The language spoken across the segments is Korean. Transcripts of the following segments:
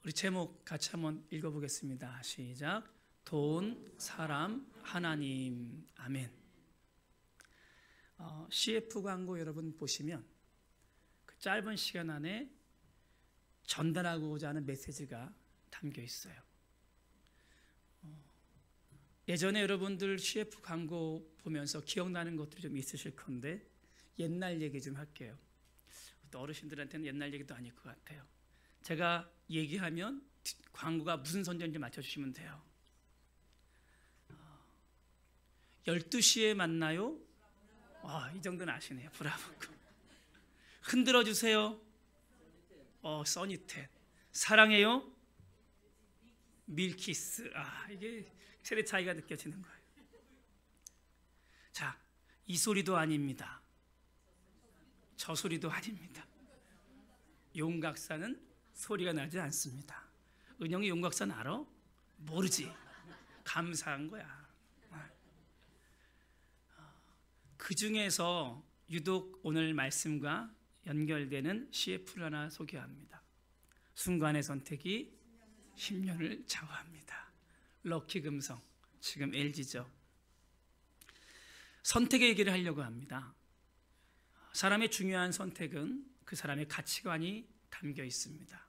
우리 제목 같이 한번 읽어보겠습니다. 시작. 돈, 사람, 하나님. 아멘. CF 광고 여러분 보시면 그 짧은 시간 안에 전달하고자 하는 메시지가 담겨 있어요. 예전에 여러분들 CF 광고 보면서 기억나는 것들이 좀 있으실 건데 옛날 얘기 좀 할게요. 또 어르신들한테는 옛날 얘기도 아닐 것 같아요. 제가 얘기하면 광고가 무슨 선전인지 맞춰주시면 돼요. 12시에 만나요? 이 정도는 아시네요. 브라보고. 흔들어주세요. 써니텐. 사랑해요? 밀키스. 이게 세대 차이가 느껴지는 거예요. 자, 이 소리도 아닙니다. 저 소리도 아닙니다. 용각사는 소리가 나지 않습니다. 은영이 용각사는 알아? 모르지. 감사한 거야. 그 중에서 유독 오늘 말씀과 연결되는 CF를 하나 소개합니다. 순간의 선택이 10년을 좌우합니다. 럭키 금성, 지금 LG죠. 선택의 얘기를 하려고 합니다. 사람의 중요한 선택은 그 사람의 가치관이 담겨 있습니다.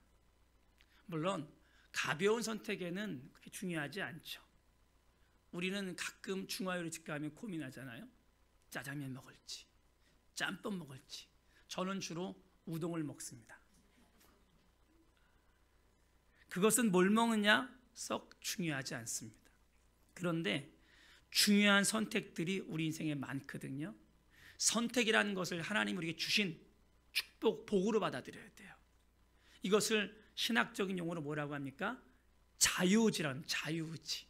물론 가벼운 선택에는 그렇게 중요하지 않죠. 우리는 가끔 중화요리 집 가면 고민하잖아요. 짜장면 먹을지 짬뽕 먹을지. 저는 주로 우동을 먹습니다. 그것은 뭘 먹느냐 썩 중요하지 않습니다. 그런데 중요한 선택들이 우리 인생에 많거든요. 선택이라는 것을 하나님 우리에게 주신 축복, 복으로 받아들여야 돼요. 이것을 신학적인 용어로 뭐라고 합니까? 자유의지라는 자유의지.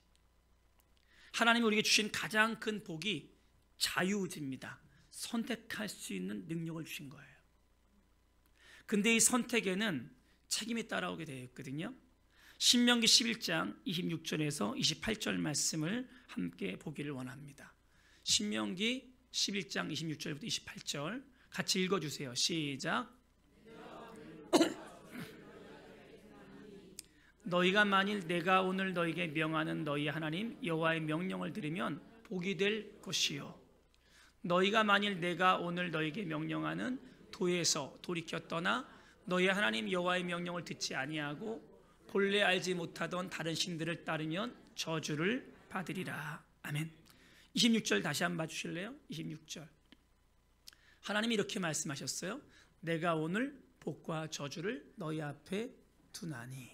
하나님이 우리에게 주신 가장 큰 복이 자유의지입니다. 선택할 수 있는 능력을 주신 거예요. 근데 이 선택에는 책임이 따라오게 되어 있거든요. 신명기 11장 26절에서 28절 말씀을 함께 보기를 원합니다. 신명기 11장 26절부터 28절 같이 읽어주세요. 시작. 너희가 만일 내가 오늘 너희에게 명하는 너희 하나님 여호와의 명령을 들으면 복이 될 것이요 너희가 만일 내가 오늘 너희에게 명령하는 도에서 돌이켜 떠나 너희 하나님 여호와의 명령을 듣지 아니하고 본래 알지 못하던 다른 신들을 따르면 저주를 받으리라. 아멘. 26절 다시 한번 봐주실래요? 26절 하나님이 이렇게 말씀하셨어요. 내가 오늘 복과 저주를 너희 앞에 두나니.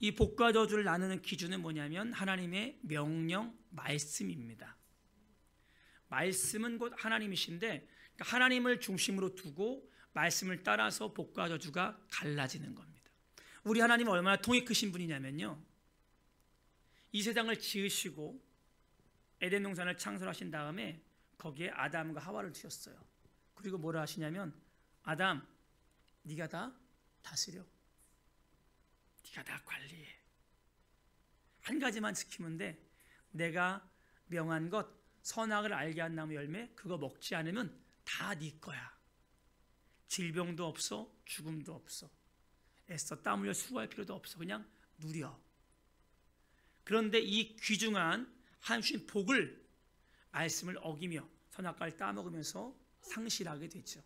이 복과 저주를 나누는 기준은 뭐냐면 하나님의 명령, 말씀입니다. 말씀은 곧 하나님이신데 하나님을 중심으로 두고 말씀을 따라서 복과 저주가 갈라지는 겁니다. 우리 하나님은 얼마나 통이 크신 분이냐면요, 이 세상을 지으시고 에덴 동산을 창설하신 다음에 거기에 아담과 하와를 두셨어요. 그리고 뭐라 하시냐면 아담 네가 다 다스려, 네가 다 관리해. 한 가지만 지키면 돼. 내가 명한 것 선악을 알게 한 나무 열매 그거 먹지 않으면 다 네 거야. 질병도 없어, 죽음도 없어. 애써 땀 흘려 수고할 필요도 없어. 그냥 누려. 그런데 이 귀중한 하나님 복을 말씀을 어기며 선악과를 따먹으면서 상실하게 되죠.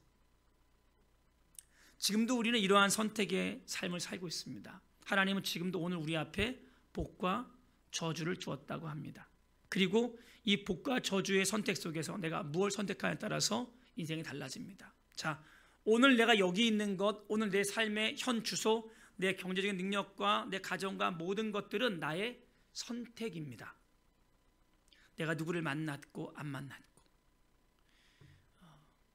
지금도 우리는 이러한 선택의 삶을 살고 있습니다. 하나님은 지금도 오늘 우리 앞에 복과 저주를 주었다고 합니다. 그리고 이 복과 저주의 선택 속에서 내가 무엇을 선택하냐에 따라서 인생이 달라집니다. 자, 오늘 내가 여기 있는 것, 오늘 내 삶의 현 주소, 내 경제적인 능력과 내 가정과 모든 것들은 나의 선택입니다. 내가 누구를 만났고 안 만났고.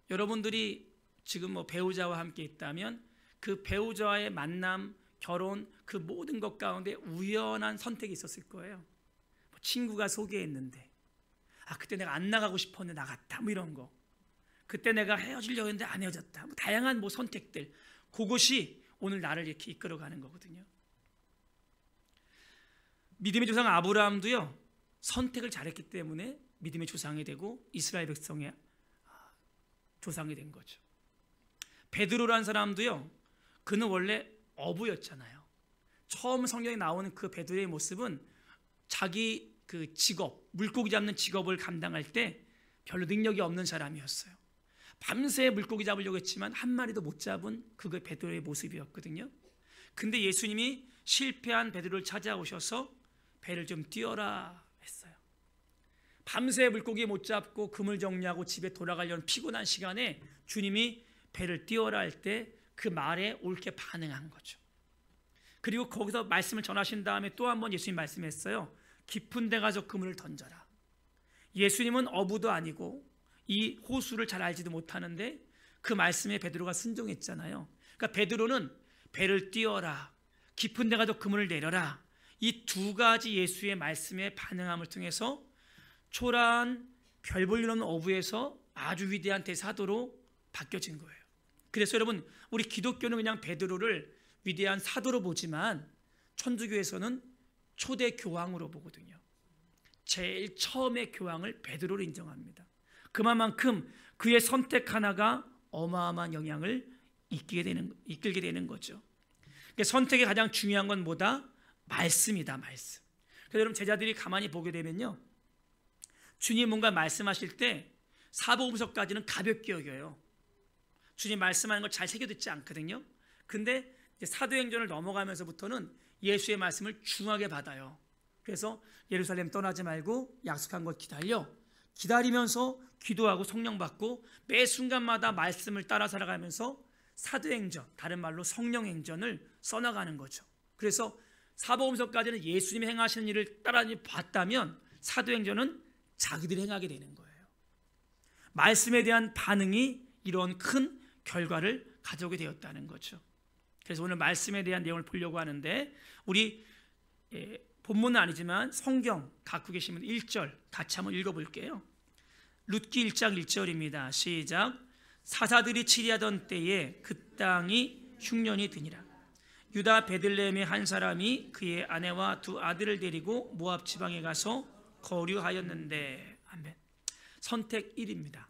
여러분들이 지금 배우자와 함께 있다면 그 배우자와의 만남, 결혼, 그 모든 것 가운데 우연한 선택이 있었을 거예요. 친구가 소개했는데 그때 내가 안 나가고 싶었는데 나갔다, 이런 거. 그때 내가 헤어지려고 했는데 안 헤어졌다. 다양한 선택들. 그것이 오늘 나를 이렇게 이끌어가는 거거든요. 믿음의 조상 아브라함도요, 선택을 잘했기 때문에 믿음의 조상이 되고 이스라엘 백성의 조상이 된 거죠. 베드로라는 사람도요, 그는 원래 어부였잖아요. 처음 성경에 나오는 그 베드로의 모습은 자기 그 직업, 물고기 잡는 직업을 감당할 때 별로 능력이 없는 사람이었어요. 밤새 물고기 잡으려고 했지만 한 마리도 못 잡은 그게 베드로의 모습이었거든요. 근데 예수님이 실패한 베드로를 찾아오셔서 배를 좀 띄워라 했어요. 밤새 물고기 못 잡고 그물 정리하고 집에 돌아가려는 피곤한 시간에 주님이 배를 띄워라 할 때 그 말에 옳게 반응한 거죠. 그리고 거기서 말씀을 전하신 다음에 또 한 번 예수님 말씀했어요. 깊은 데 가서 그물을 던져라. 예수님은 어부도 아니고 이 호수를 잘 알지도 못하는데 그 말씀에 베드로가 순종했잖아요. 그러니까 베드로는 배를 띄워라, 깊은 데 가서 그물을 내려라, 이 두 가지 예수의 말씀에 반응함을 통해서 초라한 별 볼 일 없는 어부에서 아주 위대한 대사도로 바뀌어진 거예요. 그래서 여러분, 우리 기독교는 그냥 베드로를 위대한 사도로 보지만 천주교에서는 초대 교황으로 보거든요. 제일 처음의 교황을 베드로로 인정합니다. 그만큼 그의 선택 하나가 어마어마한 영향을 이끌게 되는 거죠. 그러니까 선택의 가장 중요한 건 뭐다? 말씀이다, 말씀. 그래서 여러분, 제자들이 가만히 보게 되면요, 주님 뭔가 말씀하실 때 사복음서까지는 가볍게 여겨요. 주님 말씀하는 걸 잘 새겨듣지 않거든요. 근데 사도행전을 넘어가면서부터는 예수의 말씀을 중하게 받아요. 그래서 예루살렘 떠나지 말고 약속한 것 기다리면서 기도하고 성령 받고 매 순간마다 말씀을 따라 살아가면서 사도행전, 다른 말로 성령행전을 써나가는 거죠. 그래서 사복음서까지는 예수님이 행하시는 일을 따라 봤다면 사도행전은 자기들이 행하게 되는 거예요. 말씀에 대한 반응이 이런 큰 결과를 가져오게 되었다는 거죠. 그래서 오늘 말씀에 대한 내용을 보려고 하는데, 우리 본문은 아니지만 성경 갖고 계시면 1절 같이 한번 읽어볼게요. 룻기 1장 1절입니다. 시작. 사사들이 치리하던 때에 그 땅이 흉년이 드니라. 유다 베들레헴의 한 사람이 그의 아내와 두 아들을 데리고 모압 지방에 가서 거류하였는데. 아멘. 선택 1입니다.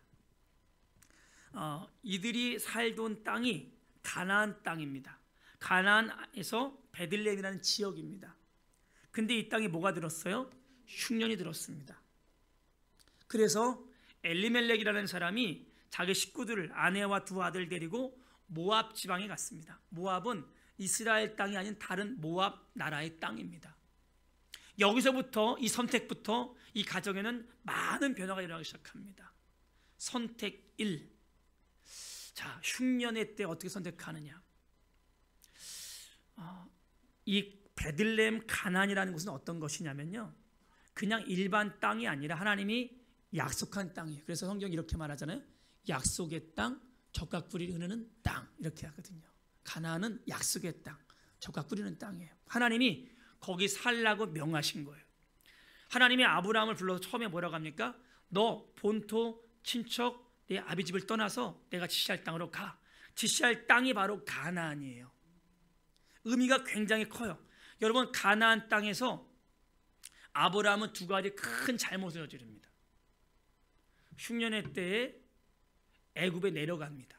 이들이 살던 땅이 가나안 땅입니다. 가나안에서 베들레헴이라는 지역입니다. 근데 이 땅에 뭐가 들었어요? 흉년이 들었습니다. 그래서 엘리멜렉이라는 사람이 자기 식구들을, 아내와 두 아들 데리고 모압 지방에 갔습니다. 모압은 이스라엘 땅이 아닌 다른 모압 나라의 땅입니다. 여기서부터, 이 선택부터 이 가정에는 많은 변화가 일어나기 시작합니다. 선택 1. 자, 흉년의 때 어떻게 선택하느냐? 이 베들레헴 가나안이라는 곳은 어떤 것이냐면요, 그냥 일반 땅이 아니라 하나님이 약속한 땅이에요. 그래서 성경이 이렇게 말하잖아요. 약속의 땅, 적각 뿌리 흐르는 땅, 이렇게 하거든요. 가나안은 약속의 땅, 적각 뿌리는 땅이에요. 하나님이 거기 살라고 명하신 거예요. 하나님이 아브라함을 불러서 처음에 뭐라고 합니까? 너 본토, 친척, 내 아비 집을 떠나서 내가 지시할 땅으로 가. 지시할 땅이 바로 가나안이에요. 의미가 굉장히 커요. 여러분, 가나안 땅에서 아브라함은 두 가지 큰 잘못을 저지릅니다. 흉년의 때에 애굽에 내려갑니다.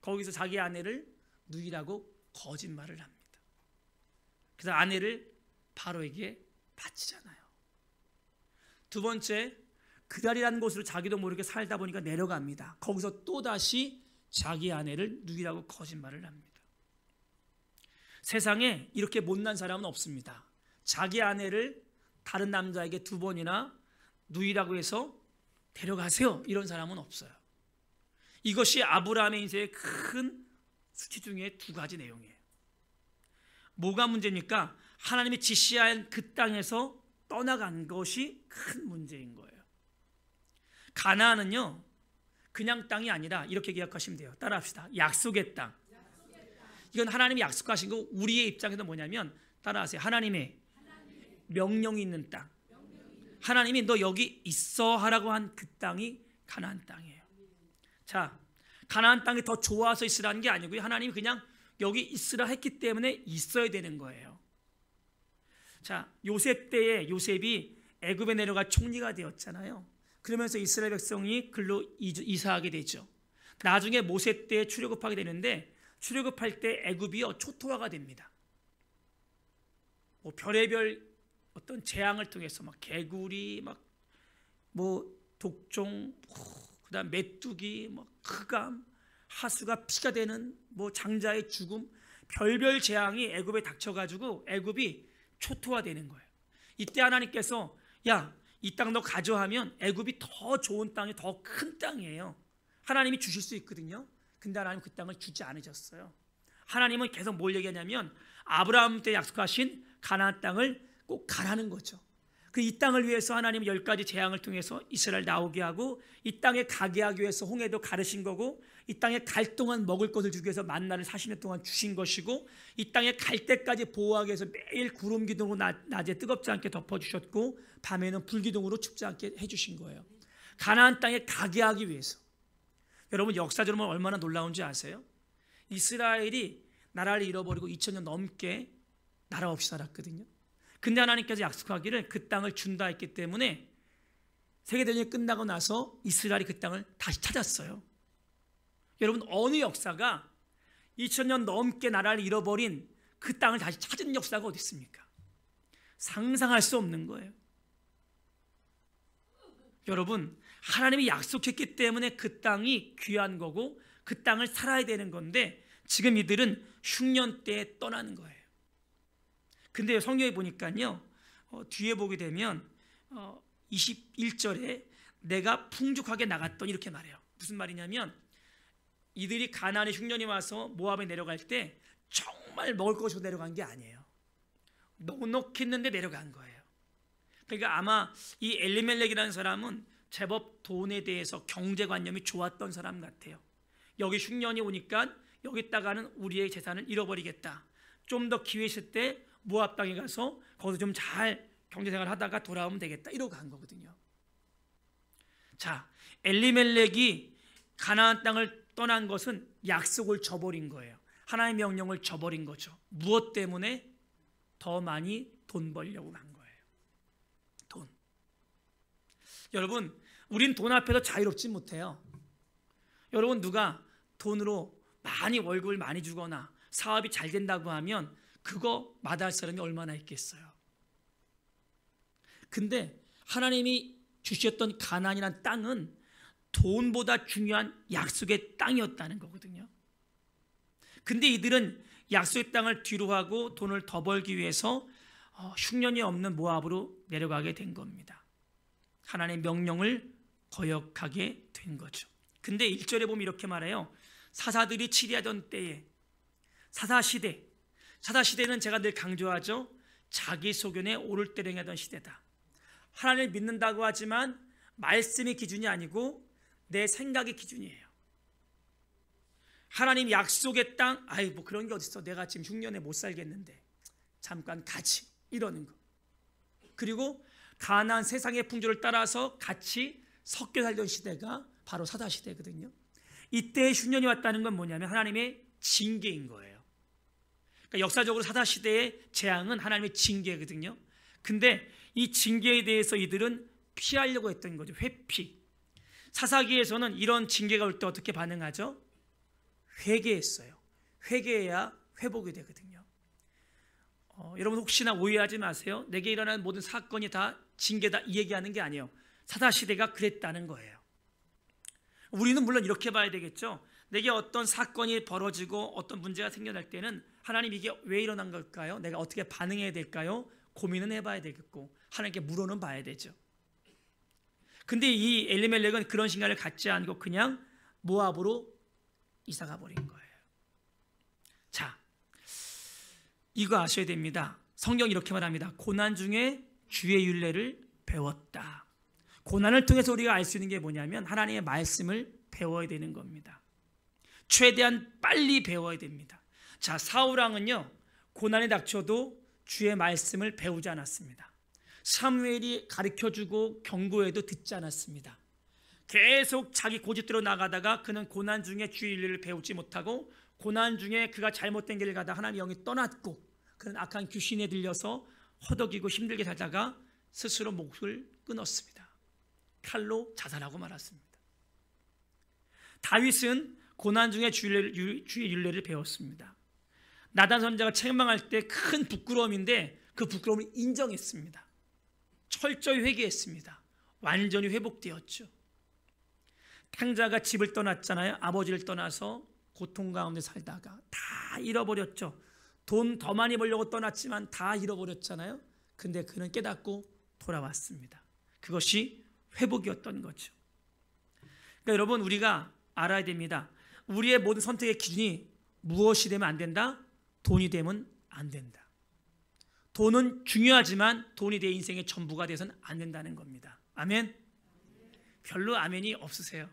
거기서 자기 아내를 누이라고 거짓말을 합니다. 그래서 아내를 바로에게 바치잖아요. 두 번째, 그달이라는 곳으로 자기도 모르게 살다 보니까 내려갑니다. 거기서 또다시 자기 아내를 누이라고 거짓말을 합니다. 세상에 이렇게 못난 사람은 없습니다. 자기 아내를 다른 남자에게 두 번이나 누이라고 해서 데려가세요, 이런 사람은 없어요. 이것이 아브라함의 인생의 큰 수치 중에 두 가지 내용이에요. 뭐가 문제입니까? 하나님이 지시한 그 땅에서 떠나간 것이 큰 문제인 거예요. 가나안은요, 그냥 땅이 아니라 이렇게 기억하시면 돼요. 따라합시다. 약속의 땅. 이건 하나님이 약속하신 거, 우리의 입장에서 뭐냐면, 따라하세요. 하나님의 명령이 있는 땅. 하나님이 너 여기 있어 하라고 한 그 땅이 가나안 땅이에요. 자, 가나안 땅이 더 좋아서 있으라는 게 아니고요, 하나님이 그냥 여기 있으라 했기 때문에 있어야 되는 거예요. 자, 요셉 때에 요셉이 애굽에 내려가 총리가 되었잖아요. 그러면서 이스라엘 백성이 글로 이사하게 되죠. 나중에 모세 때에 출애굽하게 되는데, 출애굽할 때 애굽이요 초토화가 됩니다. 뭐 별의별 어떤 재앙을 통해서 막 개구리, 막 뭐 독종, 그다음 메뚜기, 뭐 흑암, 하수가 피가 되는 뭐 장자의 죽음, 별별 재앙이 애굽에 닥쳐가지고 애굽이 초토화되는 거예요. 이때 하나님께서 야, 이 땅 너 가져하면 애굽이 더 좋은 땅이 더 큰 땅이에요. 하나님이 주실 수 있거든요. 근데 하나님 그 땅을 주지 않으셨어요. 하나님은 계속 뭘 얘기하냐면 아브라함 때 약속하신 가나안 땅을 꼭 가라는 거죠. 그 이 땅을 위해서 하나님은 10가지 재앙을 통해서 이스라엘 나오게 하고 이 땅에 가게 하기 위해서 홍해도 가르신 거고 이 땅에 갈 동안 먹을 것을 주기 위해서 만나를 40년 동안 주신 것이고 이 땅에 갈 때까지 보호하기 위해서 매일 구름 기둥으로 낮에 뜨겁지 않게 덮어주셨고 밤에는 불기둥으로 춥지 않게 해주신 거예요. 가나안 땅에 가게 하기 위해서. 여러분 역사적으로 얼마나 놀라운지 아세요? 이스라엘이 나라를 잃어버리고 2000년 넘게 나라 없이 살았거든요. 근데 하나님께서 약속하기를 그 땅을 준다 했기 때문에 세계대전이 끝나고 나서 이스라엘이 그 땅을 다시 찾았어요. 여러분 어느 역사가 2000년 넘게 나라를 잃어버린 그 땅을 다시 찾은 역사가 어디 있습니까? 상상할 수 없는 거예요. 여러분 하나님이 약속했기 때문에 그 땅이 귀한 거고 그 땅을 살아야 되는 건데 지금 이들은 흉년 때에 떠나는 거예요. 근데 성경에 보니까요 뒤에 보게 되면 21절에 내가 풍족하게 나갔더니 이렇게 말해요. 무슨 말이냐면 이들이 가나안의 흉년이 와서 모압에 내려갈 때 정말 먹을 것이 내려간 게 아니에요. 넉넉했는데 내려간 거예요. 그러니까 아마 이 엘리멜렉이라는 사람은 제법 돈에 대해서 경제관념이 좋았던 사람 같아요. 여기 흉년이 오니까 여기다가는 우리의 재산을 잃어버리겠다. 좀 더 기회 있을 때 모압 땅에 가서 거기서 좀 잘 경제생활 하다가 돌아오면 되겠다 이러고 간 거거든요. 자, 엘리멜렉이 가나안 땅을 떠난 것은 약속을 저버린 거예요. 하나님의 명령을 저버린 거죠. 무엇 때문에? 더 많이 돈 벌려고 간 거예요. 돈. 여러분 우린 돈 앞에서 자유롭지 못해요. 여러분 누가 돈으로 많이 월급을 많이 주거나 사업이 잘 된다고 하면 그거 마다할 사람이 얼마나 있겠어요. 근데 하나님이 주셨던 가나안이라는 땅은 돈보다 중요한 약속의 땅이었다는 거거든요. 근데 이들은 약속의 땅을 뒤로 하고 돈을 더 벌기 위해서 흉년이 없는 모압으로 내려가게 된 겁니다. 하나님의 명령을 거역하게 된 거죠. 근데 1절에 보면 이렇게 말해요. 사사들이 치리하던 때에 사사시대는 제가 늘 강조하죠. 자기 소견에 오를 때령하던 시대다. 하나님을 믿는다고 하지만 말씀이 기준이 아니고 내 생각이 기준이에요. 하나님 약속의 땅, 아이 뭐 그런 게 어딨어. 내가 지금 흉년에 못 살겠는데 잠깐 가지 이러는 거. 그리고 가나안 세상의 풍조를 따라서 같이 섞여 살던 시대가 바로 사사시대거든요. 이때 흉년이 왔다는 건 뭐냐면 하나님의 징계인 거예요. 그러니까 역사적으로 사사시대의 재앙은 하나님의 징계거든요. 근데 이 징계에 대해서 이들은 피하려고 했던 거죠. 회피. 사사기에서는 이런 징계가 올 때 어떻게 반응하죠? 회개했어요. 회개해야 회복이 되거든요. 여러분 혹시나 오해하지 마세요. 내게 일어나는 모든 사건이 다 징계다 이 얘기하는 게 아니에요. 사사시대가 그랬다는 거예요. 우리는 물론 이렇게 봐야 되겠죠. 내게 어떤 사건이 벌어지고 어떤 문제가 생겨날 때는 하나님 이게 왜 일어난 걸까요? 내가 어떻게 반응해야 될까요? 고민은 해봐야 되겠고 하나님께 물어는 봐야 되죠. 근데 이 엘리멜렉은 그런 생각을 갖지 않고 그냥 모압으로 이사가 버린 거예요. 자, 이거 아셔야 됩니다. 성경이 이렇게 말합니다. 고난 중에 주의 율례를 배웠다. 고난을 통해서 우리가 알 수 있는 게 뭐냐면 하나님의 말씀을 배워야 되는 겁니다. 최대한 빨리 배워야 됩니다. 자, 사울왕은요 고난이 닥쳐도 주의 말씀을 배우지 않았습니다. 사무엘이 가르쳐주고 경고해도 듣지 않았습니다. 계속 자기 고집대로 나가다가 그는 고난 중에 주의 율례를 배우지 못하고 고난 중에 그가 잘못된 길을 가다 하나님의 영이 떠났고 그는 악한 귀신에 들려서 허덕이고 힘들게 살다가 스스로 목을 끊었습니다. 칼로 자살하고 말았습니다. 다윗은 고난 중에 주의 율례를 배웠습니다. 나단 선지자가 책망할 때 큰 부끄러움인데 그 부끄러움을 인정했습니다. 철저히 회개했습니다. 완전히 회복되었죠. 탕자가 집을 떠났잖아요. 아버지를 떠나서 고통 가운데 살다가 다 잃어버렸죠. 돈 더 많이 벌려고 떠났지만 다 잃어버렸잖아요. 근데 그는 깨닫고 돌아왔습니다. 그것이 회복이었던 거죠. 그러니까 여러분, 우리가 알아야 됩니다. 우리의 모든 선택의 기준이 무엇이 되면 안 된다? 돈이 되면 안 된다. 돈은 중요하지만 돈이 내 인생의 전부가 되어서는 안 된다는 겁니다. 아멘? 별로 아멘이 없으세요.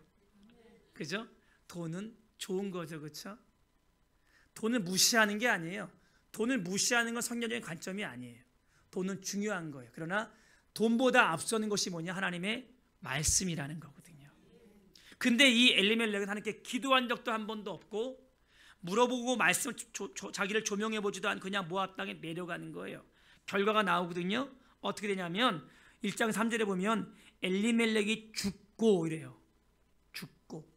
그죠? 돈은 좋은 거죠. 그렇죠? 돈을 무시하는 게 아니에요. 돈을 무시하는 건 성경적인 관점이 아니에요. 돈은 중요한 거예요. 그러나 돈보다 앞서는 것이 뭐냐? 하나님의 말씀이라는 거거든요. 근데 이 엘리멜렉은 하나님께 기도한 적도 한 번도 없고 물어보고 말씀을 자기를 조명해 보지도 않고 그냥 모압 땅에 내려가는 거예요. 결과가 나오거든요. 어떻게 되냐면 1장 3절에 보면 엘리멜렉이 죽고 이래요. 죽고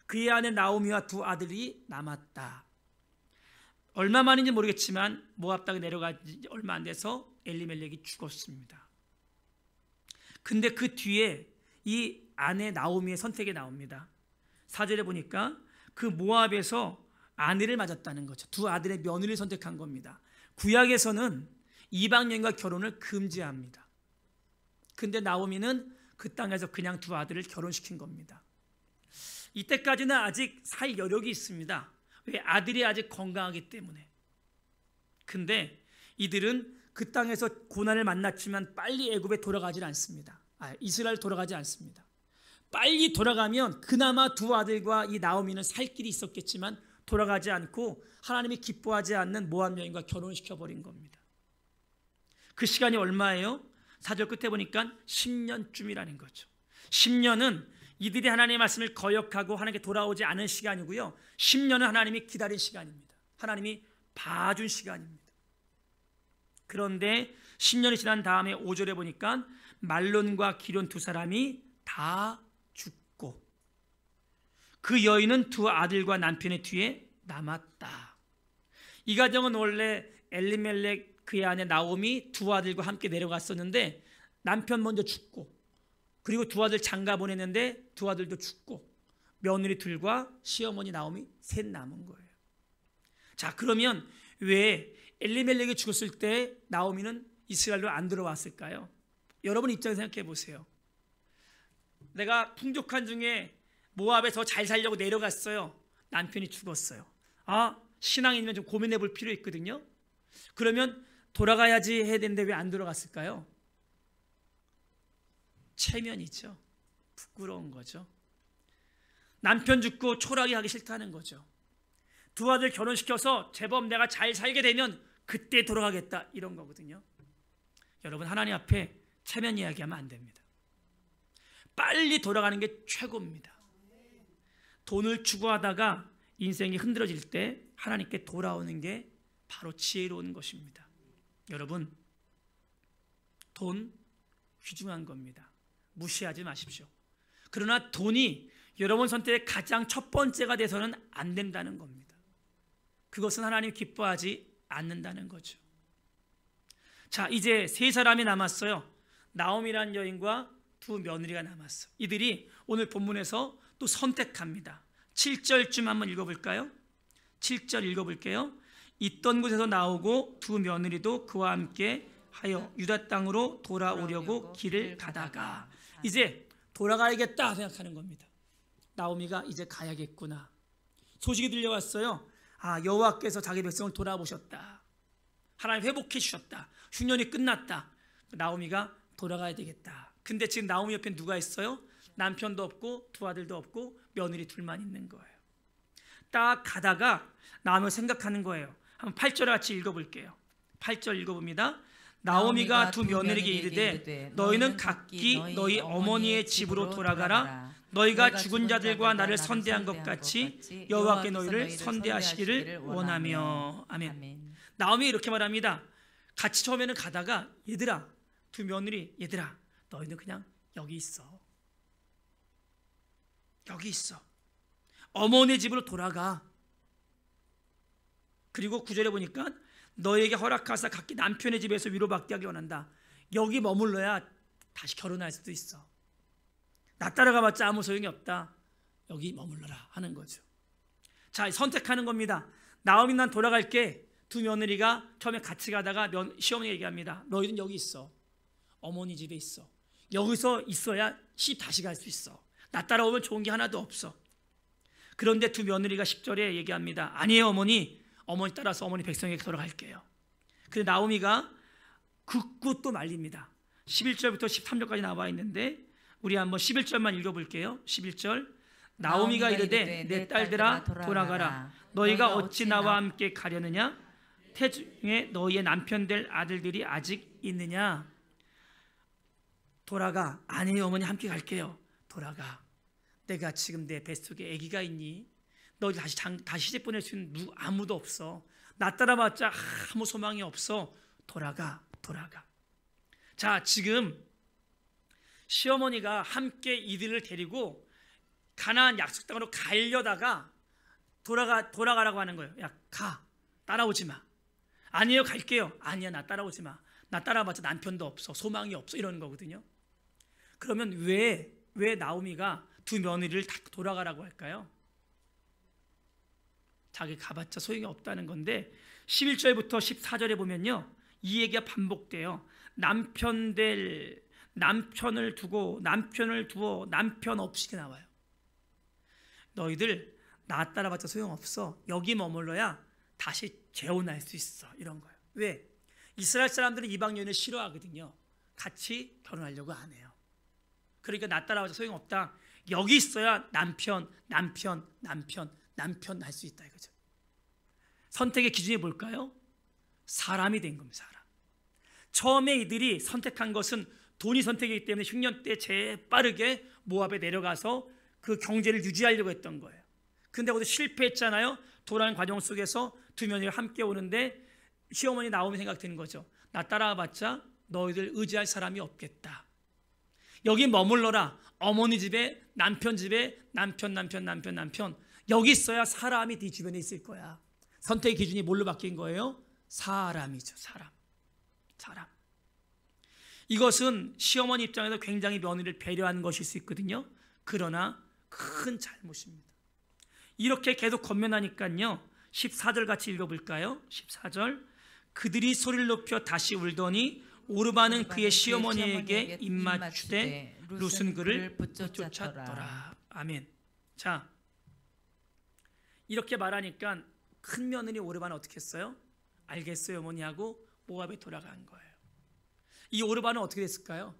그의 아내 나오미와 두 아들이 남았다. 얼마 만인지 모르겠지만 모압 땅에 내려가지 얼마 안 돼서 엘리멜렉이 죽었습니다. 근데 그 뒤에 이 아내 나오미의 선택이 나옵니다. 4절에 보니까 그 모압에서 아내를 맞았다는 거죠. 두 아들의 며느리를 선택한 겁니다. 구약에서는 이방 여인과 결혼을 금지합니다. 근데 나오미는 그 땅에서 그냥 두 아들을 결혼시킨 겁니다. 이때까지는 아직 살 여력이 있습니다. 왜? 아들이 아직 건강하기 때문에. 근데 이들은 그 땅에서 고난을 만났지만 빨리 애굽에 돌아가지 않습니다. 이스라엘 돌아가지 않습니다. 빨리 돌아가면 그나마 두 아들과 이 나오미는 살 길이 있었겠지만 돌아가지 않고 하나님이 기뻐하지 않는 모압 여인과 결혼시켜버린 겁니다. 그 시간이 얼마예요? 4절 끝에 보니까 10년쯤이라는 거죠. 10년은 이들이 하나님의 말씀을 거역하고 하나님께 돌아오지 않은 시간이고요. 10년은 하나님이 기다린 시간입니다. 하나님이 봐준 시간입니다. 그런데 10년이 지난 다음에 5절에 보니까 말론과 기럨 두 사람이 다 죽고 그 여인은 두 아들과 남편의 뒤에 남았다. 이 가정은 원래 엘리멜렉 그의 아내 나오미 두 아들과 함께 내려갔었는데 남편 먼저 죽고 그리고 두 아들 장가 보냈는데 두 아들도 죽고 며느리 둘과 시어머니 나오미 셋 남은 거예요. 자, 그러면 왜 엘리멜렉이 죽었을 때 나오미는 이스라엘로 안 들어왔을까요? 여러분 입장에서 생각해 보세요. 내가 풍족한 중에 모압에 더 잘 살려고 내려갔어요. 남편이 죽었어요. 신앙인이면 좀 고민해 볼 필요 있거든요. 그러면 돌아가야지 해야 되는데 왜 안 돌아갔을까요? 체면이죠. 부끄러운 거죠. 남편 죽고 초라하게 하기 싫다는 거죠. 두 아들 결혼시켜서 제법 내가 잘 살게 되면 그때 돌아가겠다 이런 거거든요. 여러분, 하나님 앞에 체면 이야기하면 안 됩니다. 빨리 돌아가는 게 최고입니다. 돈을 추구하다가 인생이 흔들어질 때 하나님께 돌아오는 게 바로 지혜로운 것입니다. 여러분, 돈 귀중한 겁니다. 무시하지 마십시오. 그러나 돈이 여러분 선택의 가장 첫 번째가 돼서는 안 된다는 겁니다. 그것은 하나님 기뻐하지 않는다는 거죠. 자, 이제 세 사람이 남았어요. 나오미라는 여인과 두 며느리가 남았어요. 이들이 오늘 본문에서 또 선택합니다. 7절쯤 한번 읽어볼까요? 7절 읽어볼게요. 있던 곳에서 나오고 두 며느리도 그와 함께 하여 유다 땅으로 돌아오려고 길을 가다가 이제 돌아가야겠다 생각하는 겁니다. 나오미가 이제 가야겠구나. 소식이 들려왔어요. 여호와께서 자기 백성을 돌아보셨다. 하나님 회복해 주셨다. 흉년이 끝났다. 나오미가 돌아가야 되겠다. 근데 지금 나오미 옆에 누가 있어요? 남편도 없고 두 아들도 없고 며느리 둘만 있는 거예요. 딱 가다가 나오미가 생각하는 거예요. 한번 8절 같이 읽어볼게요. 8절 읽어봅니다. 나오미가 두 며느리에게 이르되 너희는 각기 너희 어머니의 집으로 돌아가라. 너희가 죽은 자들과 나를 선대한 것 같이 여호와께 너희를 선대하시기를 원하며. 아멘. 나오미 이렇게 말합니다. 같이 처음에는 가다가 얘들아, 두 며느리, 얘들아, 너희는 그냥 여기 있어. 여기 있어. 어머니 집으로 돌아가. 그리고 9절에 보니까 너에게 허락하사 각기 남편의 집에서 위로받게 하기 원한다. 여기 머물러야 다시 결혼할 수도 있어. 나 따라가봤자 아무 소용이 없다. 여기 머물러라 하는 거죠. 자, 선택하는 겁니다. 나오미 난 돌아갈게. 두 며느리가 처음에 같이 가다가 시어머니가 얘기합니다. 너희는 여기 있어. 어머니 집에 있어. 여기서 있어야 시집 다시 갈 수 있어. 나 따라오면 좋은 게 하나도 없어. 그런데 두 며느리가 10절에 얘기합니다. 아니에요 어머니. 어머니 따라서 어머니 백성에게 돌아갈게요. 그런데 나오미가 극구 또 말립니다. 11절부터 13절까지 나와 있는데 우리 한번 11절만 읽어볼게요. 11절 나오미가 이르되 내 딸들아 돌아가라. 너희가 어찌 나와 함께 가려느냐? 태중에 너희의 남편 될 아들들이 아직 있느냐? 돌아가. 아니에요 어머니 함께 갈게요. 돌아가. 내가 지금 내 뱃속에 아기가 있니? 너희 다시 시집 보낼 수 있는 아무도 없어. 나 따라봤자 아무 소망이 없어. 돌아가. 자, 지금 시어머니가 함께 이들을 데리고 가나안 약속 땅으로 가려다가 돌아가라고 하는 거예요. 야, 가. 따라오지 마. 아니에요, 갈게요. 아니야, 나 따라오지 마. 나 따라봤자 남편도 없어. 소망이 없어. 이러는 거거든요. 그러면 왜 나오미가 두 며느리를 다 돌아가라고 할까요? 자기 가봤자 소용이 없다는 건데 11절부터 14절에 보면요. 이 얘기가 반복돼요. 남편을 두어 남편 없이 나와요. 너희들 나 따라봤자 소용없어. 여기 머물러야 다시 재혼할 수 있어. 이런 거예요. 왜? 이스라엘 사람들은 이방 여인을 싫어하거든요. 같이 결혼하려고 안 해요. 그러니까 나 따라와서 소용없다. 여기 있어야 남편 할 수 있다 이거죠. 선택의 기준이 뭘까요? 사람이 된 겁니다. 사람. 처음에 이들이 선택한 것은 돈이 선택이기 때문에 흉년 때 재빠르게 모압에 내려가서 그 경제를 유지하려고 했던 거예요. 근데 거기서 실패했잖아요. 돌아가는 과정 속에서 두 며느리가 함께 오는데 시어머니 나오면 생각되는 거죠. 나 따라와봤자 너희들 의지할 사람이 없겠다. 여기 머물러라. 어머니 집에 남편 집에 남편 여기 있어야 사람이 네 주변에 있을 거야. 선택의 기준이 뭘로 바뀐 거예요? 사람이죠. 사람. 이것은 시어머니 입장에서 굉장히 며느리를 배려한 것일 수 있거든요. 그러나 큰 잘못입니다. 이렇게 계속 권면하니까요. 14절 같이 읽어볼까요? 14절 그들이 소리를 높여 다시 울더니 오르바는 그의 시어머니에게 입맞추되 룻은 그를 쫓았더라. 아멘. 자, 이렇게 말하니까 큰 며느리 오르바는 어떻게 했어요? 알겠어요 어머니 하고 모압에 돌아간 거예요. 이 오르바는 어떻게 됐을까요?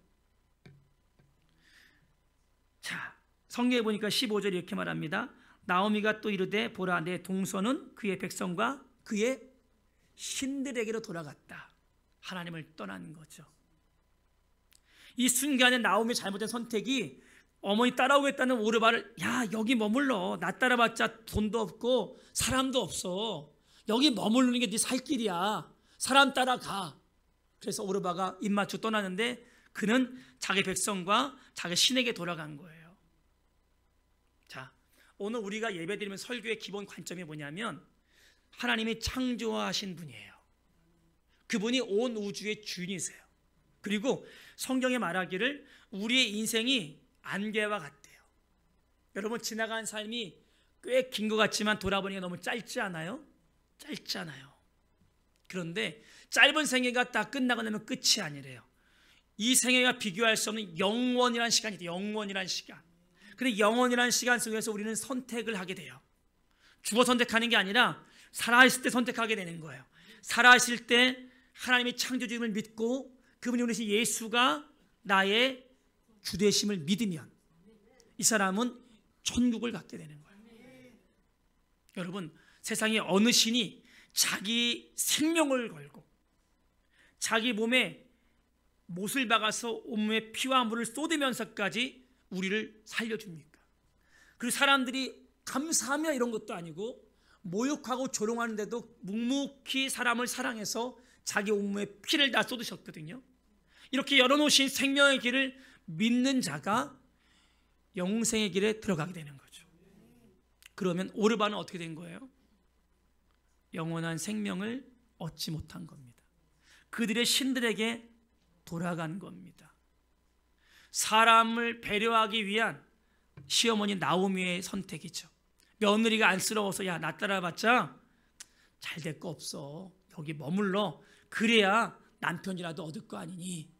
자, 성경에 보니까 15절 이렇게 말합니다. 나오미가 또 이르되 보라 내 동서는 그의 백성과 그의 신들에게로 돌아갔다. 하나님을 떠난 거죠. 이 순간에 나오미의 잘못된 선택이 어머니 따라오겠다는 오르바를 야 여기 머물러. 나 따라봤자 돈도 없고 사람도 없어. 여기 머무르는 게 네 살 길이야. 사람 따라가. 그래서 오르바가 입맞추 떠나는데 그는 자기 백성과 자기 신에게 돌아간 거예요. 자, 오늘 우리가 예배드리면 설교의 기본 관점이 뭐냐면 하나님이 창조하신 분이에요. 그분이 온 우주의 주인이세요. 그리고 성경에 말하기를 우리의 인생이 안개와 같대요. 여러분 지나간 삶이 꽤 긴 것 같지만 돌아보니까 너무 짧지 않아요? 짧잖아요. 그런데 짧은 생애가 다 끝나고 나면 끝이 아니래요. 이 생애가 비교할 수 없는 영원이라는 시간이 돼요. 영원이라는 시간. 근데 영원이라는 시간 속에서 우리는 선택을 하게 돼요. 죽어 선택하는 게 아니라 살아있을 때 선택하게 되는 거예요. 살아있을 때 하나님의 창조주임을 믿고 그분이 우리 예수가 나의 주되심을 믿으면 이 사람은 천국을 갖게 되는 거예요. 여러분 세상에 어느 신이 자기 생명을 걸고 자기 몸에 못을 박아서 온몸에 피와 물을 쏟으면서까지 우리를 살려줍니까? 그리고 사람들이 감사하며 이런 것도 아니고 모욕하고 조롱하는데도 묵묵히 사람을 사랑해서 자기 온몸에 피를 다 쏟으셨거든요. 이렇게 열어놓으신 생명의 길을 믿는 자가 영생의 길에 들어가게 되는 거죠. 그러면 오르바는 어떻게 된 거예요? 영원한 생명을 얻지 못한 겁니다. 그들의 신들에게 돌아간 겁니다. 사람을 배려하기 위한 시어머니 나오미의 선택이죠. 며느리가 안쓰러워서 야, 나 따라봤자 잘 될 거 없어. 여기 머물러. 그래야 남편이라도 얻을 거 아니니.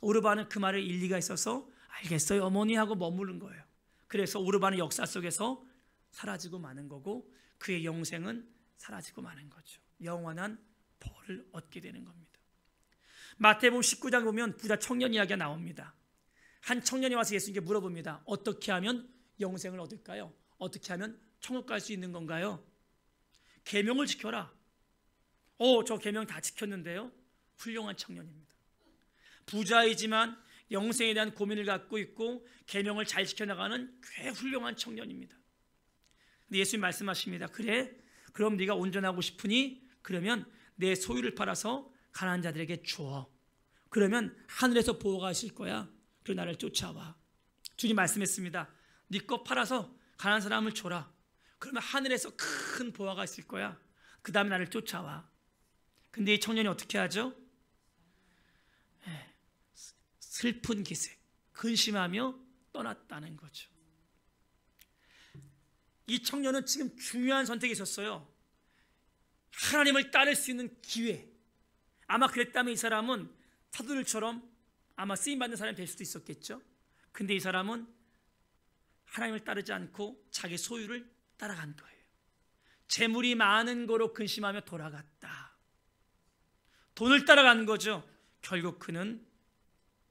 오르바는 그 말에 일리가 있어서 알겠어요 어머니 하고 머무른 거예요. 그래서 오르바는 역사 속에서 사라지고 마는 거고 그의 영생은 사라지고 마는 거죠. 영원한 벌을 얻게 되는 겁니다. 마태복음 19장 보면 부자 청년 이야기가 나옵니다. 한 청년이 와서 예수님께 물어봅니다. 어떻게 하면 영생을 얻을까요? 어떻게 하면 천국 갈 수 있는 건가요? 계명을 지켜라. 저 계명 다 지켰는데요. 훌륭한 청년입니다. 부자이지만 영생에 대한 고민을 갖고 있고 계명을 잘 지켜나가는 꽤 훌륭한 청년입니다. 근데 예수님 말씀하십니다. 그래? 그럼 네가 온전하고 싶으니 그러면 내 소유를 팔아서 가난한 자들에게 주어. 그러면 하늘에서 보호가 있을 거야. 그리고 나를 쫓아와. 주님 말씀했습니다. 네 거 팔아서 가난한 사람을 줘라. 그러면 하늘에서 큰 보호가 있을 거야. 그 다음에 나를 쫓아와. 근데 이 청년이 어떻게 하죠? 슬픈 기색, 근심하며 떠났다는 거죠. 이 청년은 지금 중요한 선택이 있었어요. 하나님을 따를 수 있는 기회. 아마 그랬다면 이 사람은 사도들처럼 아마 쓰임받는 사람이 될 수도 있었겠죠. 근데 이 사람은 하나님을 따르지 않고 자기 소유를 따라간 거예요. 재물이 많은 거로 근심하며 돌아갔다. 돈을 따라간 거죠. 결국 그는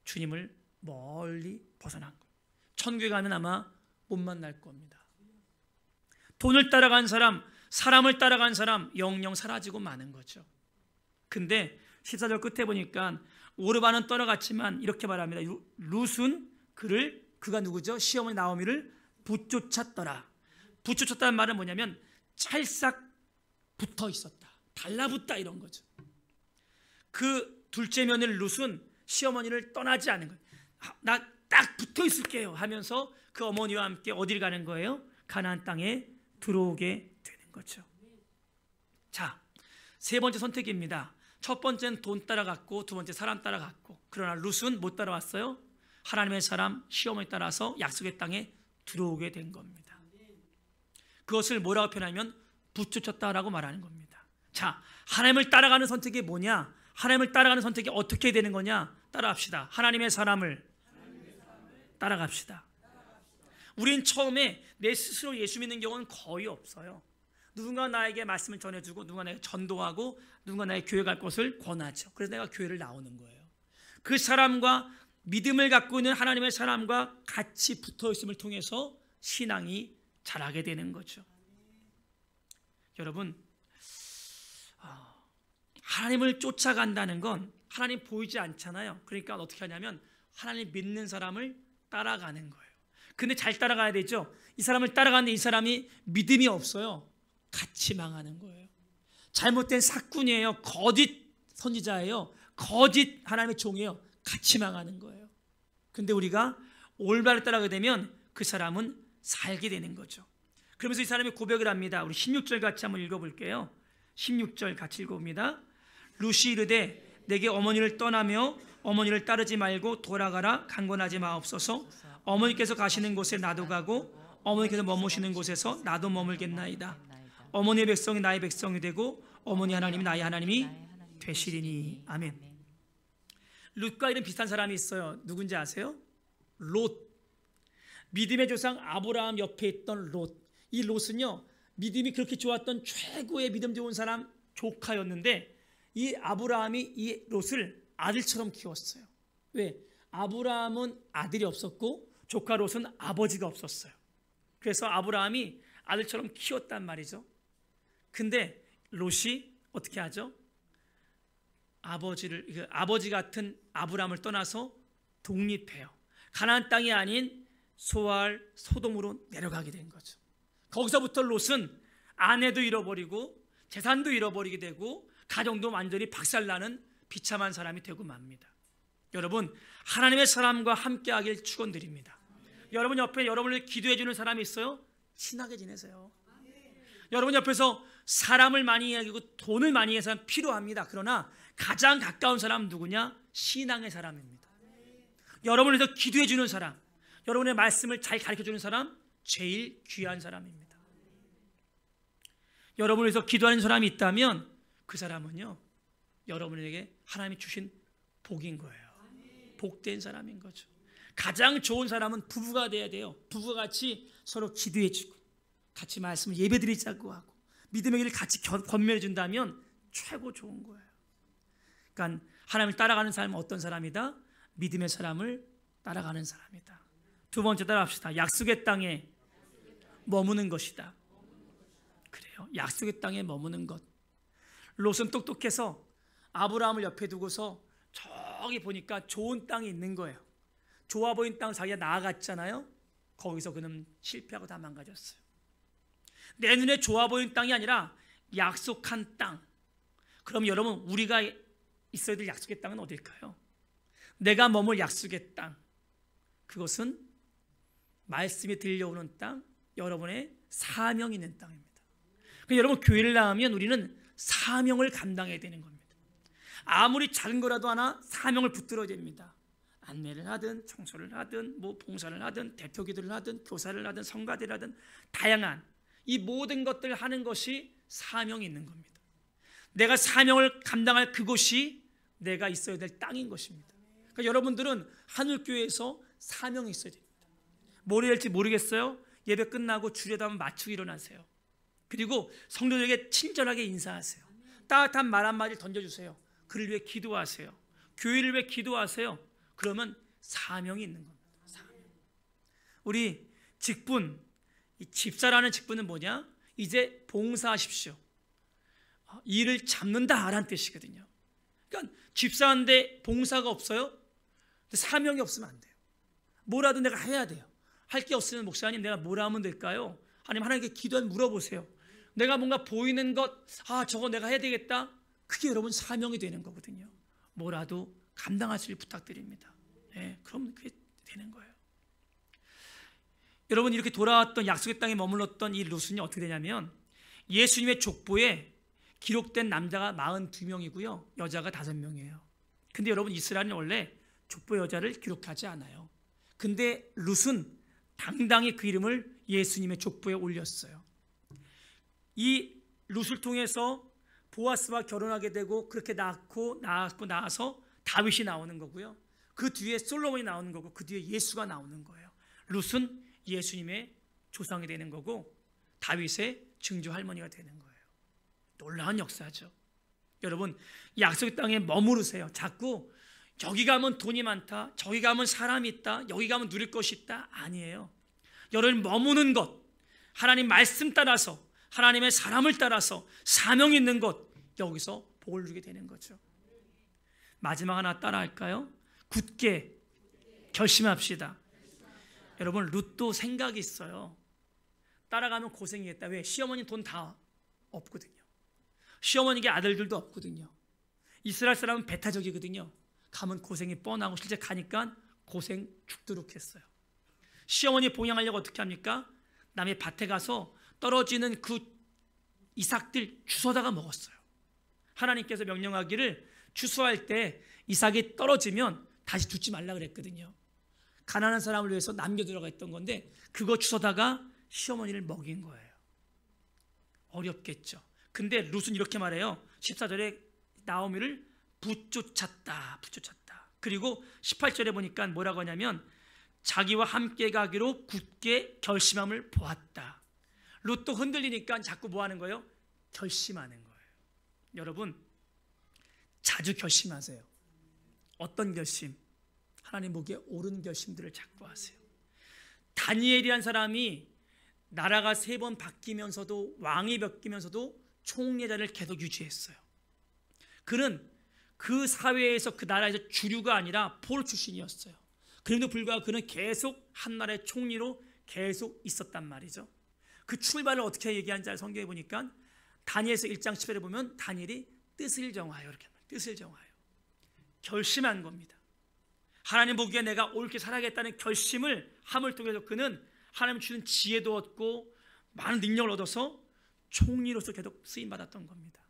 주님을 멀리 벗어난 거예요. 천국에 가면 아마 못 만날 겁니다. 돈을 따라간 사람, 사람을 따라간 사람 영영 사라지고 마는 거죠. 근데 14절 끝에 보니까 오르바는 떠나갔지만 이렇게 말합니다. 룻은 그가 누구죠? 시어머니 나오미를 붙쫓았더라. 붙쫓았다는 말은 뭐냐면 찰싹 붙어 있었다. 달라붙다 이런 거죠. 그 둘째 며느리 룻은 시어머니를 떠나지 않은 거예요. 나 딱 붙어 있을게요 하면서 그 어머니와 함께 어디를 가는 거예요? 가나안 땅에 들어오게 되는 거죠. 자, 세 번째 선택입니다. 첫 번째는 돈 따라갔고 두 번째 사람 따라갔고, 그러나 룻은 못 따라왔어요. 하나님의 사람 시어머니 따라서 약속의 땅에 들어오게 된 겁니다. 그것을 뭐라고 표현하면 붙쫓았다라고 말하는 겁니다. 자, 하나님을 따라가는 선택이 뭐냐? 하나님을 따라가는 선택이 어떻게 되는 거냐? 따라합시다. 하나님의 사람을 따라갑시다. 우린 처음에 내 스스로 예수 믿는 경우는 거의 없어요. 누군가 나에게 말씀을 전해주고 누군가 나에게 전도하고 누군가 나에게 교회 갈 곳을 권하죠. 그래서 내가 교회를 나오는 거예요. 그 사람과 믿음을 갖고 있는 하나님의 사람과 같이 붙어 있음을 통해서 신앙이 자라게 되는 거죠. 여러분, 하나님을 쫓아간다는 건 하나님 보이지 않잖아요. 그러니까 어떻게 하냐면 하나님 믿는 사람을 따라가는 거예요. 근데 잘 따라가야 되죠. 이 사람을 따라가는데 이 사람이 믿음이 없어요. 같이 망하는 거예요. 잘못된 사꾼이에요. 거짓 선지자예요. 거짓 하나님의 종이에요. 같이 망하는 거예요. 근데 우리가 올바르게 따라가게 되면 그 사람은 살게 되는 거죠. 그러면서 이 사람이 고백을 합니다. 우리 16절 같이 한번 읽어볼게요. 16절 같이 읽어봅니다. 룻이 이르되 내게 어머니를 떠나며 어머니를 따르지 말고 돌아가라. 강권하지 마옵소서. 어머니께서 가시는 곳에 나도 가고 어머니께서 머무시는 곳에서 나도 머물겠나이다. 어머니의 백성이 나의 백성이 되고 어머니 하나님이 나의 하나님이 되시리니. 아멘. 룻과 이런 비슷한 사람이 있어요. 누군지 아세요? 롯. 믿음의 조상 아브라함 옆에 있던 롯. 이 롯은요, 믿음이 그렇게 좋았던 최고의 믿음 좋은 사람 조카였는데 이 아브라함이 이 롯을 아들처럼 키웠어요. 왜? 아브라함은 아들이 없었고 조카 롯은 아버지가 없었어요. 그래서 아브라함이 아들처럼 키웠단 말이죠. 근데 롯이 어떻게 하죠? 아버지 같은 아브라함을 떠나서 독립해요. 가나안 땅이 아닌 소알 소돔으로 내려가게 된 거죠. 거기서부터 롯은 아내도 잃어버리고 재산도 잃어버리게 되고 가정도 완전히 박살나는 비참한 사람이 되고 맙니다. 여러분, 하나님의 사람과 함께하길 축원드립니다. 여러분 옆에 여러분을 기도해 주는 사람이 있어요? 친하게 지내세요. 여러분 옆에서 사람을 많이 이야기하고 돈을 많이 해서 필요합니다. 그러나 가장 가까운 사람은 누구냐? 신앙의 사람입니다. 여러분을 위해서 기도해 주는 사람, 여러분의 말씀을 잘 가르쳐 주는 사람, 제일 귀한 사람입니다. 여러분을 위해서 기도하는 사람이 있다면 그 사람은요, 여러분에게 하나님이 주신 복인 거예요. 복된 사람인 거죠. 가장 좋은 사람은 부부가 돼야 돼요. 부부가 같이 서로 기도해 주고 같이 말씀을 예배드리자고 하고 믿음의 길을 같이 권면해 준다면 최고 좋은 거예요. 그러니까 하나님을 따라가는 사람은 어떤 사람이다? 믿음의 사람을 따라가는 사람이다. 두 번째 따라합시다. 약속의 땅에 머무는 것이다. 그래요. 약속의 땅에 머무는 것. 롯은 똑똑해서 아브라함을 옆에 두고서 저기 보니까 좋은 땅이 있는 거예요. 좋아 보이는 땅을 자기가 나아갔잖아요. 거기서 그는 실패하고 다 망가졌어요. 내 눈에 좋아 보이는 땅이 아니라 약속한 땅. 그럼 여러분, 우리가 있어야 될 약속의 땅은 어딜까요? 내가 머물 약속의 땅, 그것은 말씀이 들려오는 땅, 여러분의 사명이 있는 땅입니다. 그러니까 여러분, 교회를 나오면 우리는 사명을 감당해야 되는 겁니다. 아무리 작은 거라도 하나 사명을 붙들어야 됩니다. 안내를 하든 청소를 하든 뭐 봉사를 하든 대표 기도를 하든 교사를 하든 성가대를 하든 다양한 이 모든 것들을 하는 것이 사명이 있는 겁니다. 내가 사명을 감당할 그곳이 내가 있어야 될 땅인 것입니다. 그러니까 여러분들은 하늘교회에서 사명이 있어야 됩니다. 뭘 해야 할지 모르겠어요? 예배 끝나고 주례담 맞추고 일어나세요. 그리고 성도들에게 친절하게 인사하세요. 따뜻한 말 한마디를 던져주세요. 그를 위해 기도하세요. 교회를 위해 기도하세요. 그러면 사명이 있는 겁니다. 사명. 우리 직분, 이 집사라는 직분은 뭐냐? 이제 봉사하십시오. 일을 잡는다라는 뜻이거든요. 그러니까 집사인데 봉사가 없어요? 사명이 없으면 안 돼요. 뭐라도 내가 해야 돼요. 할 게 없으면 목사님 내가 뭘 하면 될까요? 아니면 하나님께 기도하면 물어보세요. 내가 뭔가 보이는 것, 저거 내가 해야 되겠다. 그게 여러분 사명이 되는 거거든요. 뭐라도 감당하시길 부탁드립니다. 그럼 그게 되는 거예요. 여러분, 이렇게 돌아왔던 약속의 땅에 머물렀던 이 롯은 어떻게 되냐면 예수님의 족보에 기록된 남자가 42명이고요 여자가 5명이에요. 근데 여러분, 이스라엘은 원래 족보 여자를 기록하지 않아요. 근데 롯은 당당히 그 이름을 예수님의 족보에 올렸어요. 이 롯을 통해서 보아스와 결혼하게 되고 그렇게 낳아서 다윗이 나오는 거고요. 그 뒤에 솔로몬이 나오는 거고 그 뒤에 예수가 나오는 거예요. 롯은 예수님의 조상이 되는 거고 다윗의 증조 할머니가 되는 거예요. 놀라운 역사죠. 여러분, 약속의 땅에 머무르세요. 자꾸 여기 가면 돈이 많다, 저기 가면 사람이 있다, 여기 가면 누릴 것이 있다. 아니에요. 여러분, 머무는 것, 하나님 말씀 따라서, 하나님의 사람을 따라서 사명 있는 것, 여기서 복을 누리게 되는 거죠. 마지막 하나 따라할까요? 굳게 결심합시다. 여러분, 룻도 생각이 있어요. 따라가면 고생이겠다. 왜? 시어머니 돈 다 없거든요. 시어머니에게 아들들도 없거든요. 이스라엘 사람은 배타적이거든요. 가면 고생이 뻔하고 실제 가니까 고생 죽도록 했어요. 시어머니 봉양하려고 어떻게 합니까? 남의 밭에 가서 떨어지는 그 이삭들 주워다가 먹었어요. 하나님께서 명령하기를 추수할 때 이삭이 떨어지면 다시 줍지 말라 그랬거든요. 가난한 사람을 위해서 남겨 들어가 있던 건데 그거 주워다가 시어머니를 먹인 거예요. 어렵겠죠. 근데 룻은 이렇게 말해요. 14절에 나오미를 붙쫓았다. 그리고 18절에 보니까 뭐라고 하냐면 자기와 함께 가기로 굳게 결심함을 보았다. 룻도 흔들리니까 자꾸 뭐 하는 거예요? 결심하는 거예요. 여러분, 자주 결심하세요. 어떤 결심? 하나님 보기에 옳은 결심들을 자꾸 하세요. 다니엘이란 사람이 나라가 3번 바뀌면서도 왕이 바뀌면서도 총리의 자리를 계속 유지했어요. 그는 그 사회에서 그 나라에서 주류가 아니라 포로 출신이었어요. 그럼에도 불구하고 그는 계속 한 나라의 총리로 계속 있었단 말이죠. 그 출발을 어떻게 얘기하는지 성경에 보니까 다니엘서 1장 10절에 보면 다니엘이 뜻을 정하여 이렇게 말해요. 뜻을 정하여 결심한 겁니다. 하나님 보기에 내가 옳게 살아야겠다는 결심을 함을 통해서 그는 하나님 주는 지혜도 얻고 많은 능력을 얻어서 총리로서 계속 쓰임받았던 겁니다.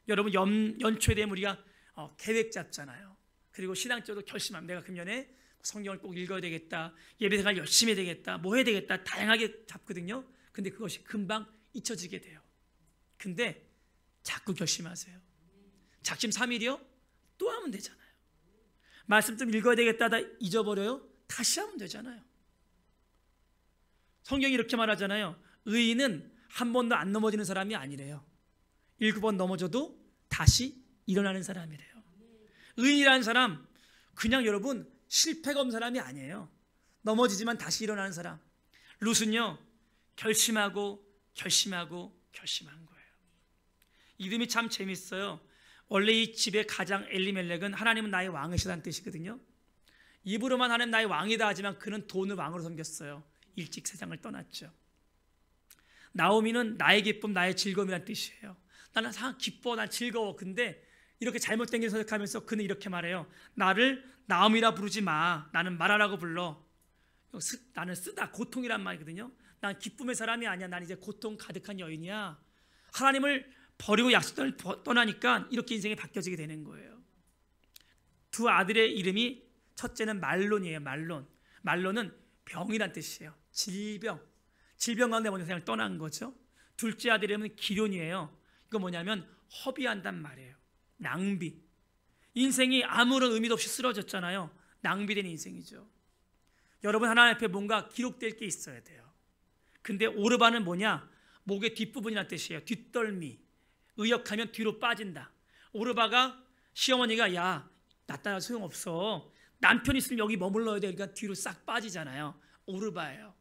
여러분 연초에 되면 우리가 계획 잡잖아요. 그리고 신앙적으로 결심합니다. 내가 금년에 성경을 꼭 읽어야 되겠다, 예배생활 열심히 해야 되겠다, 뭐 해야 되겠다, 다양하게 잡거든요. 근데 그것이 금방 잊혀지게 돼요. 근데 자꾸 결심하세요. 작심 3일이요? 또 하면 되잖아요. 말씀 좀 읽어야 되겠다 하다 잊어버려요? 다시 하면 되잖아요. 성경이 이렇게 말하잖아요. 의인은 한 번도 안 넘어지는 사람이 아니래요. 7번 넘어져도 다시 일어나는 사람이래요. 의인이라는 사람, 그냥 여러분 실패가 없는 사람이 아니에요. 넘어지지만 다시 일어나는 사람. 룻은요, 결심하고 결심하고 결심한 거예요. 이름이 참 재밌어요. 원래 이 집의 가장 엘리멜렉은 하나님은 나의 왕이시라는 뜻이거든요. 입으로만 하나님 나의 왕이다 하지만 그는 돈을 왕으로 섬겼어요. 일찍 세상을 떠났죠. 나오미는 나의 기쁨, 나의 즐거움이라는 뜻이에요. 나는 항상 기뻐, 난 즐거워. 근데 이렇게 잘못된 길 선택하면서 그는 이렇게 말해요. 나를 나오미라 부르지 마. 나는 마라라고 불러. 나는 쓰다, 고통이란 말이거든요. 난 기쁨의 사람이 아니야. 난 이제 고통 가득한 여인이야. 하나님을 버리고 약속을 떠나니까 이렇게 인생이 바뀌어지게 되는 거예요. 두 아들의 이름이 첫째는 말론이에요. 말론. 말론은 병이란 뜻이에요. 질병 가운데 먼저 세상을 떠난 거죠. 둘째 아들의 이름은 기련이에요. 이거 뭐냐면 허비한단 말이에요. 낭비. 인생이 아무런 의미도 없이 쓰러졌잖아요. 낭비된 인생이죠. 여러분, 하나님 앞에 뭔가 기록될 게 있어야 돼요. 근데 오르바는 뭐냐? 목의 뒷부분이란 뜻이에요. 뒷덜미. 의역하면 뒤로 빠진다. 오르바가 시어머니가 야, 나 따라 소용없어. 남편 있으면 여기 머물러야 돼. 그러니까 뒤로 싹 빠지잖아요. 오르바예요.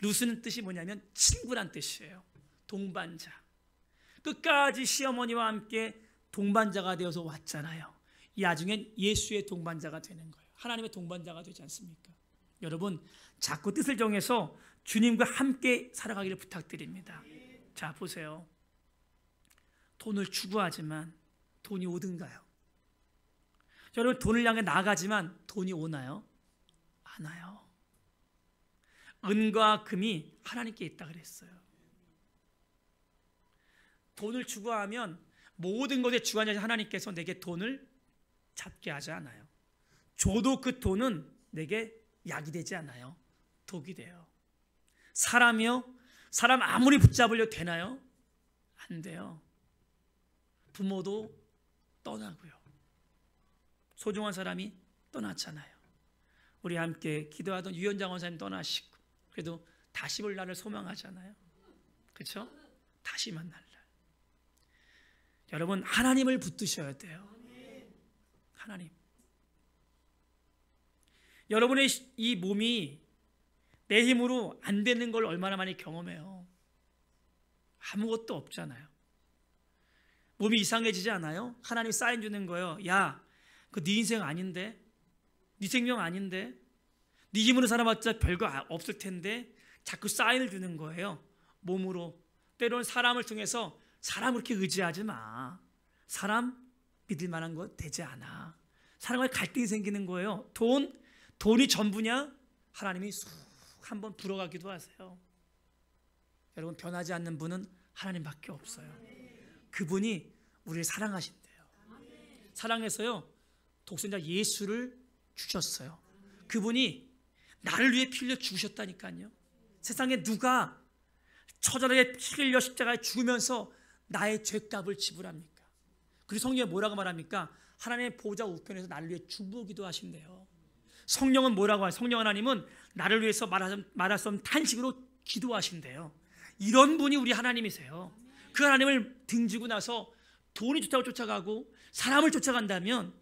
룻은 뜻이 뭐냐면 친구란 뜻이에요. 동반자. 끝까지 시어머니와 함께 동반자가 되어서 왔잖아요. 나중엔 예수의 동반자가 되는 거예요. 하나님의 동반자가 되지 않습니까? 여러분, 자꾸 뜻을 정해서 주님과 함께 살아가기를 부탁드립니다. 자, 보세요. 돈을 추구하지만 돈이 오든가요? 여러분, 돈을 향해 나가지만 돈이 오나요? 안 와요. 은과 금이 하나님께 있다 그랬어요. 돈을 추구하면 모든 것에 주관자신 하나님께서 내게 돈을 잡게 하지 않아요. 줘도 그 돈은 내게 약이 되지 않아요. 독이 돼요. 사람이요? 사람 아무리 붙잡으려 되나요? 안 돼요. 부모도 떠나고요. 소중한 사람이 떠났잖아요. 우리 함께 기도하던 유현장 원사님 떠나시고 그래도 다시 볼 날을 소망하잖아요. 그렇죠? 다시 만날 날. 여러분, 하나님을 붙드셔야 돼요. 하나님. 여러분의 이 몸이 내 힘으로 안 되는 걸 얼마나 많이 경험해요. 아무것도 없잖아요. 몸이 이상해지지 않아요? 하나님이 사인 주는 거예요. 야, 그 네 인생 아닌데? 네 생명 아닌데? 네 힘으로 살아봤자 별거 없을 텐데? 자꾸 사인을 주는 거예요. 몸으로. 때로는 사람을 통해서 사람을 그렇게 의지하지 마. 사람 믿을 만한 거 되지 않아. 사람과의 갈등이 생기는 거예요. 돈이 전부냐? 하나님이 쑥 한번 불어가기도 하세요. 여러분, 변하지 않는 분은 하나님밖에 없어요. 그분이 우리를 사랑하신대요. 사랑해서요, 독생자 예수를 주셨어요. 그분이 나를 위해 피 흘려 죽으셨다니까요. 세상에 누가 처절하게 피 흘려 십자가에 죽으면서 나의 죄값을 지불합니까? 그리고 성경에 뭐라고 말합니까? 하나님의 보좌 우편에서 나를 위해 중보기도 하신대요. 성령은 뭐라고 해요? 성령 하나님은 나를 위해서 말할 수 없는 탄식으로 기도하신대요. 이런 분이 우리 하나님이세요. 그 하나님을 등지고 나서 돈이 좋다고 쫓아가고 사람을 쫓아간다면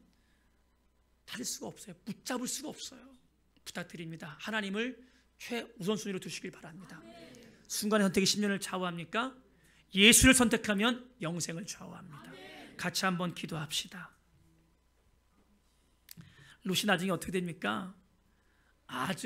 다를 수가 없어요. 붙잡을 수가 없어요. 부탁드립니다. 하나님을 최우선순위로 두시길 바랍니다. 순간의 선택이 10년을 좌우합니까? 예수를 선택하면 영생을 좌우합니다. 같이 한번 기도합시다. 룻이 나중에 어떻게 됩니까? 아주